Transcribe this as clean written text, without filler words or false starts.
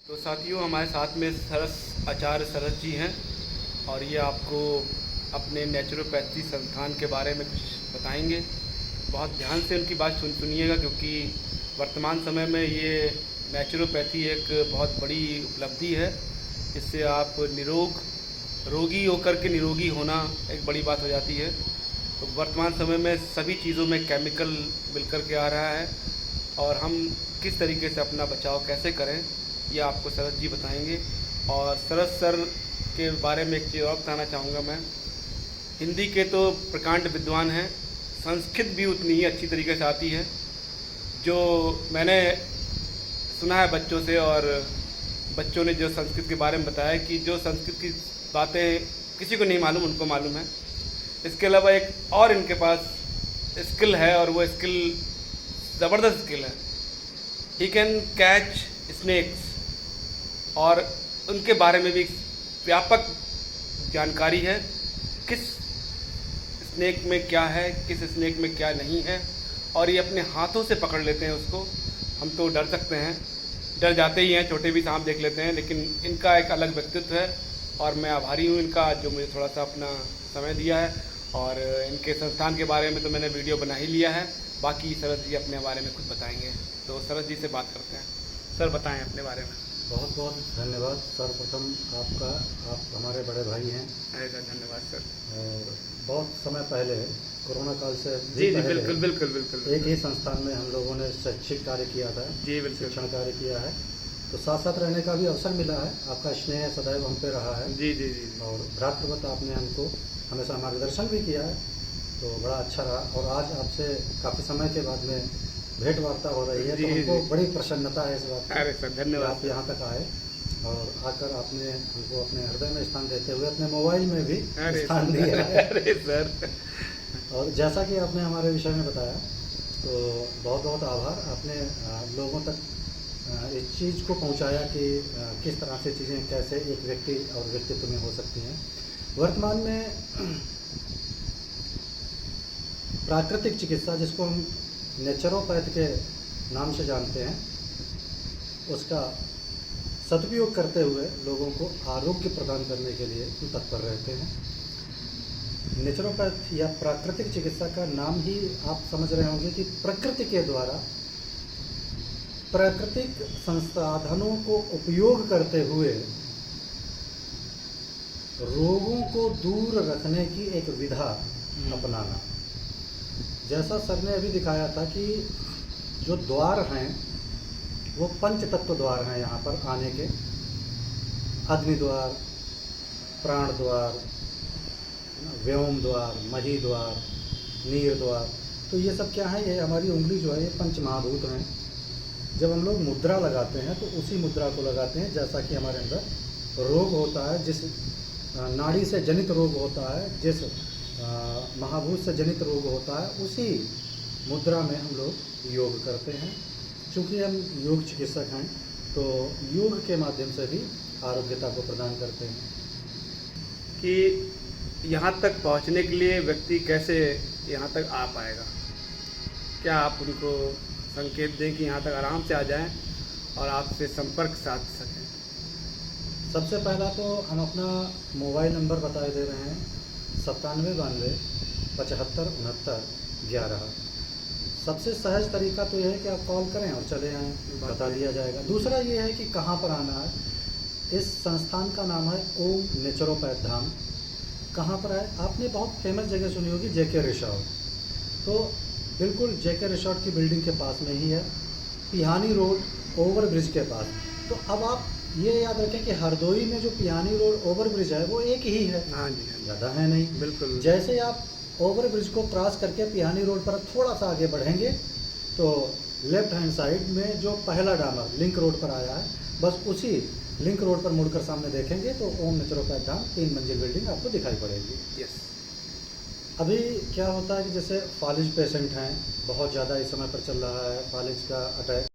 तो साथियों, हमारे साथ में आचार्य सरस जी हैं और ये आपको अपने नेचुरोपैथी संस्थान के बारे में कुछ बताएंगे। बहुत ध्यान से उनकी बात सुनिएगा, क्योंकि वर्तमान समय में ये नेचुरोपैथी एक बहुत बड़ी उपलब्धि है। इससे आप रोगी होकर के निरोगी होना एक बड़ी बात हो जाती है। तो वर्तमान समय में सभी चीज़ों में केमिकल मिलकर के आ रहा है, और हम किस तरीके से अपना बचाव कैसे करें ये आपको सरस जी बताएंगे। और सरस सर के बारे में एक चीज़ और बताना चाहूँगा मैं। हिंदी के तो प्रकांड विद्वान हैं, संस्कृत भी उतनी ही अच्छी तरीके से आती है। जो मैंने सुना है बच्चों से, और बच्चों ने जो संस्कृत के बारे में बताया कि जो संस्कृत की बातें किसी को नहीं मालूम, उनको मालूम है। इसके अलावा एक और इनके पास स्किल है, और वो स्किल ज़बरदस्त स्किल है। ही कैन कैच स्नेक्स, और उनके बारे में भी व्यापक जानकारी है। किस स्नेक में क्या है, किस स्नेक में क्या नहीं है, और ये अपने हाथों से पकड़ लेते हैं उसको। हम तो डर सकते हैं, डर जाते ही हैं, छोटे भी सांप देख लेते हैं, लेकिन इनका एक अलग व्यक्तित्व है। और मैं आभारी हूँ इनका, जो मुझे थोड़ा सा अपना समय दिया है। और इनके संस्थान के बारे में तो मैंने वीडियो बना ही लिया है, बाकी सरस जी अपने बारे में खुद बताएंगे। तो सरस जी से बात करते हैं। सर, बताएं अपने बारे में। बहुत बहुत धन्यवाद। सर्वप्रथम आपका, आप हमारे बड़े भाई हैं। अरे सर, धन्यवाद सर। और बहुत समय पहले, कोरोना काल से जी जी, बिल्कुल बिल्कुल बिल्कुल। एक ही संस्थान में हम लोगों ने शैक्षिक कार्य किया था। जी बिल्कुल। शिक्षण कार्य किया है, तो साथ साथ रहने का भी अवसर मिला है। आपका स्नेह सदैव हम पे रहा है। जी जी जी। और भ्रातृवत आपने हमको हमेशा मार्गदर्शन भी किया है, तो बड़ा अच्छा रहा। और आज आपसे काफ़ी समय के बाद में भेंट वार्ता हो रही है, तो हमको बड़ी प्रसन्नता है इस बात की। अरे सर, धन्यवाद। आप यहाँ तक आए और आकर आपने हमको अपने हृदय में स्थान देते हुए अपने मोबाइल में भी स्थान दिया है। अरे सर। और जैसा कि आपने हमारे विषय में बताया, तो बहुत बहुत आभार। आपने लोगों तक इस चीज़ को पहुँचाया कि किस तरह से चीज़ें कैसे एक व्यक्ति और व्यक्तित्व में हो सकती हैं। वर्तमान में प्राकृतिक चिकित्सा, जिसको हम नेचुरोपैथ के नाम से जानते हैं, उसका सदुपयोग करते हुए लोगों को आरोग्य प्रदान करने के लिए तत्पर रहते हैं। नेचुरोपैथ या प्राकृतिक चिकित्सा का नाम ही आप समझ रहे होंगे कि प्रकृति के द्वारा प्राकृतिक संसाधनों को उपयोग करते हुए रोगों को दूर रखने की एक विधा अपनाना। जैसा सर ने अभी दिखाया था कि जो द्वार हैं वो पंच तत्व द्वार हैं यहाँ पर आने के। अग्नि द्वार, प्राण द्वार, व्योम द्वार, मही द्वार, नीर द्वार। तो ये सब क्या है, ये हमारी उंगली जो है ये पंच महाभूत हैं। जब हम लोग मुद्रा लगाते हैं तो उसी मुद्रा को लगाते हैं जैसा कि हमारे अंदर रोग होता है, जिस नाड़ी से जनित रोग होता है, जिस महाभूत से जनित रोग होता है, उसी मुद्रा में हम लोग योग करते हैं। चूँकि हम योग चिकित्सक हैं, तो योग के माध्यम से भी आरोग्यता को प्रदान करते हैं। कि यहाँ तक पहुँचने के लिए व्यक्ति कैसे यहाँ तक आ पाएगा, क्या आप उनको संकेत दें कि यहाँ तक आराम से आ जाएं और आपसे संपर्क साध सकें? सबसे पहला तो हम अपना मोबाइल नंबर बताए दे रहे हैं, 9792 75 69 11। सबसे सहज तरीका तो यह है कि आप कॉल करें और चले आएँ, बता दिया जाएगा। दूसरा ये है कि कहाँ पर आना है। इस संस्थान का नाम है ओम नेचुरोपैथ धाम। कहाँ पर है? आपने बहुत फेमस जगह सुनी होगी, जेके रिसोर्ट। तो बिल्कुल जेके रिसोर्ट की बिल्डिंग के पास में ही है, पिहानी रोड ओवर ब्रिज के पास। तो अब आप ये याद रखें कि हरदोई में जो पिहानी रोड ओवर ब्रिज है वो एक ही है। हाँ जी, ज़्यादा है नहीं। बिल्कुल। जैसे आप ओवर ब्रिज को क्रॉस करके पिहानी रोड पर थोड़ा सा आगे बढ़ेंगे, तो लेफ्ट हैंड साइड में जो पहला डामर लिंक रोड पर आया है, बस उसी लिंक रोड पर मुड़कर सामने देखेंगे तो ओम नेचुरोपैथ धाम 3 मंजिल बिल्डिंग आपको दिखाई पड़ेगी। यस। अभी क्या होता है कि जैसे फालिज पेशेंट हैं, बहुत ज़्यादा इस समय पर चल रहा है फालिज का अटैक।